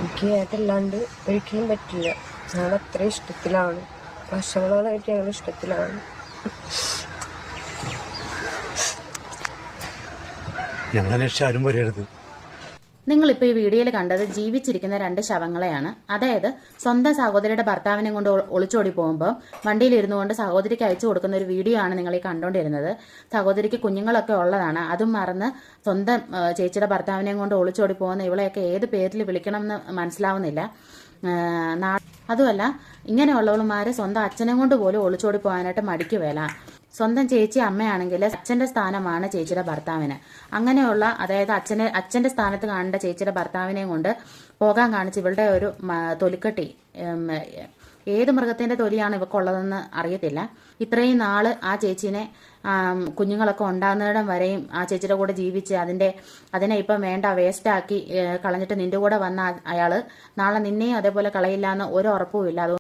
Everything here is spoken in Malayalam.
എനിക്ക് അതല്ലാണ്ട് ഒരിക്കലും പറ്റില്ല. ഞങ്ങൾ അത്ര ഇഷ്ടത്തിലാണ്, വർഷങ്ങളോളായിട്ട് ഞങ്ങൾ ഇഷ്ടത്തിലാണ്. ഞങ്ങളെ ആരും പറയരുത്. നിങ്ങളിപ്പോൾ ഈ വീഡിയോയിൽ കണ്ടത് ജീവിച്ചിരിക്കുന്ന 2 ശവങ്ങളെയാണ്. അതായത് സ്വന്തം സഹോദരിയുടെ ഭർത്താവിനെ കൊണ്ട് ഒളിച്ചോടി പോകുമ്പോൾ വണ്ടിയിലിരുന്നു കൊണ്ട് സഹോദരിക്ക് അയച്ചു കൊടുക്കുന്ന ഒരു വീഡിയോ ആണ് നിങ്ങൾ ഈ കണ്ടുകൊണ്ടിരുന്നത്. സഹോദരിക്ക് കുഞ്ഞുങ്ങളൊക്കെ ഉള്ളതാണ്. അതും മറന്ന് സ്വന്തം ചേച്ചിയുടെ ഭർത്താവിനെയും കൊണ്ട് ഒളിച്ചോടി പോകുന്ന ഇവളെയൊക്കെ ഏത് പേരിൽ വിളിക്കണം എന്ന് മനസ്സിലാവുന്നില്ല. അതുമല്ല, ഇങ്ങനെയുള്ളവന്മാര് സ്വന്തം അച്ഛനെ കൊണ്ട് പോലും ഒളിച്ചോടി പോകാനായിട്ട് മടിക്കുവേല. സ്വന്തം ചേച്ചി അമ്മയാണെങ്കിൽ അച്ഛന്റെ സ്ഥാനമാണ് ചേച്ചിയുടെ ഭർത്താവിന്. അങ്ങനെയുള്ള, അതായത് അച്ഛന്റെ സ്ഥാനത്ത് കാണേണ്ട ചേച്ചിയുടെ ഭർത്താവിനെയും കൊണ്ട് പോകാൻ കാണിച്ച് ഇവളുടെ ഒരു തൊലിക്കെട്ടി, ഏത് മൃഗത്തിന്റെ തൊലിയാണ് ഇവക്കുള്ളതെന്ന് അറിയത്തില്ല. ഇത്രയും നാള് ആ ചേച്ചീനെ കുഞ്ഞുങ്ങളൊക്കെ ഉണ്ടാകുന്നിടം വരെയും ആ ചേച്ചിയുടെ കൂടെ ജീവിച്ച് അതിനെ ഇപ്പം വേണ്ട വേസ്റ്റാക്കി കളഞ്ഞിട്ട് നിന്റെ കൂടെ വന്ന അയാള് നാളെ നിന്നെയും അതേപോലെ കളയില്ല എന്ന് ഒരു ഉറപ്പുമില്ല.